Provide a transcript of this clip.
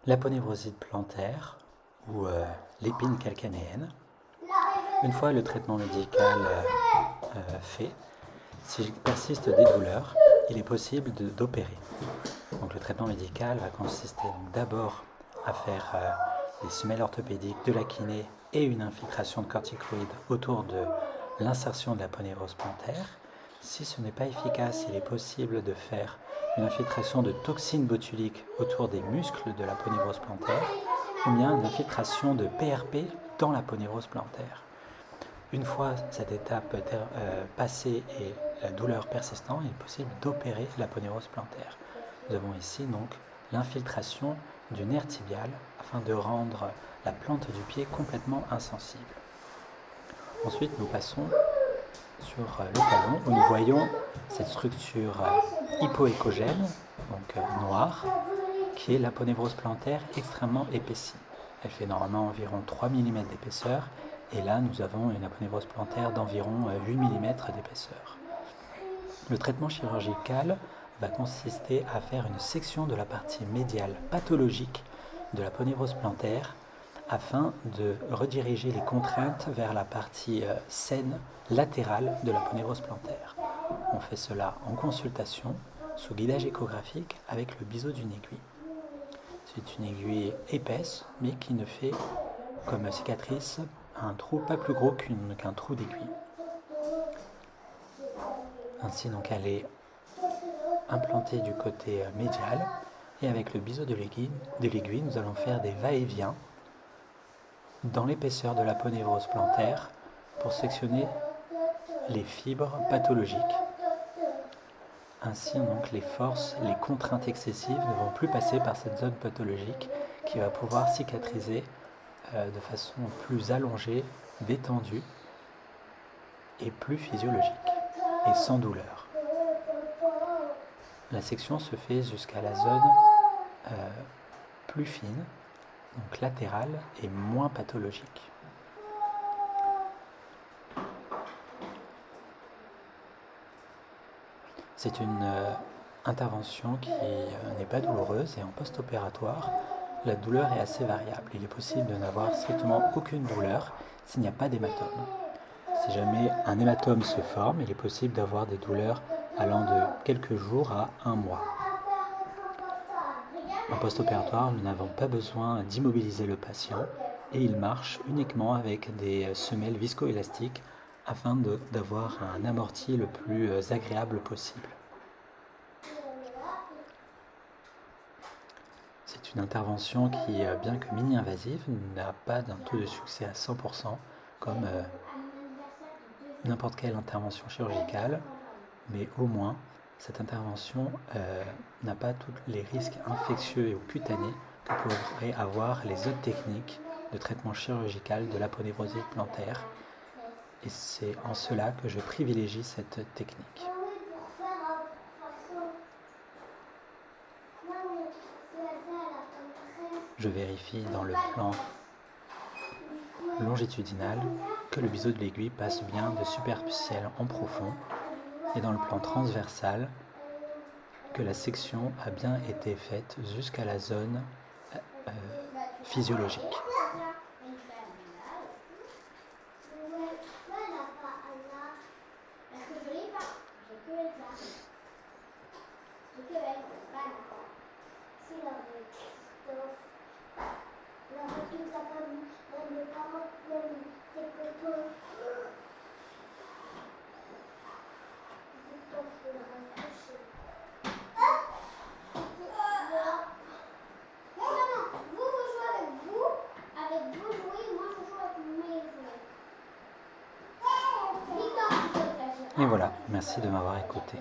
l'aponévrosite plantaire ou l'épine calcanéenne. Une fois le traitement médical fait, s'il persiste des douleurs, il est possible d'opérer. Donc le traitement médical va consister d'abord à faire des semelles orthopédiques, de la kiné et une infiltration de corticoïdes autour de l'insertion de l'aponévrose plantaire. Si ce n'est pas efficace, il est possible de faire une infiltration de toxines botuliques autour des muscles de l'aponévrose plantaire ou bien une infiltration de PRP dans l'aponévrose plantaire. Une fois cette étape passée et la douleur persistant, il est possible d'opérer l'aponévrose plantaire. Nous avons ici donc l'infiltration du nerf tibial afin de rendre la plante du pied complètement insensible. Ensuite, nous passons sur le talon où nous voyons cette structure hypoécogène, donc noire, qui est l'aponévrose plantaire extrêmement épaissie. Elle fait normalement environ 3 mm d'épaisseur et là nous avons une aponévrose plantaire d'environ 8 mm d'épaisseur. Le traitement chirurgical va consister à faire une section de la partie médiale pathologique de l'aponévrose plantaire afin de rediriger les contraintes vers la partie saine latérale de l'aponévrose plantaire. On fait cela en consultation, sous guidage échographique avec le biseau d'une aiguille. C'est une aiguille épaisse, mais qui ne fait comme cicatrice un trou pas plus gros qu'un trou d'aiguille. Ainsi, donc, elle est implantée du côté médial, et avec le biseau de l'aiguille, nous allons faire des va-et-vient dans l'épaisseur de l'aponévrose plantaire pour sectionner les fibres pathologiques. Ainsi, donc, les forces, les contraintes excessives ne vont plus passer par cette zone pathologique qui va pouvoir cicatriser de façon plus allongée, détendue et plus physiologique et sans douleur. La section se fait jusqu'à la zone plus fine, donc latérale et moins pathologique. C'est une intervention qui n'est pas douloureuse et en post-opératoire, la douleur est assez variable. Il est possible de n'avoir strictement aucune douleur s'il n'y a pas d'hématome. Si jamais un hématome se forme, il est possible d'avoir des douleurs allant de quelques jours à 1 mois. En post-opératoire, nous n'avons pas besoin d'immobiliser le patient et il marche uniquement avec des semelles viscoélastiques afin d'avoir un amorti le plus agréable possible. C'est une intervention qui, bien que mini-invasive, n'a pas d'un taux de succès à 100% comme n'importe quelle intervention chirurgicale, mais au moins cette intervention n'a pas tous les risques infectieux ou cutanés que pourraient avoir les autres techniques de traitement chirurgical de l'aponévrosite plantaire. Et c'est en cela que je privilégie cette technique. Je vérifie dans le plan longitudinal que le biseau de l'aiguille passe bien de superficiel en profond et dans le plan transversal que la section a bien été faite jusqu'à la zone physiologique. Et voilà, merci de m'avoir écouté.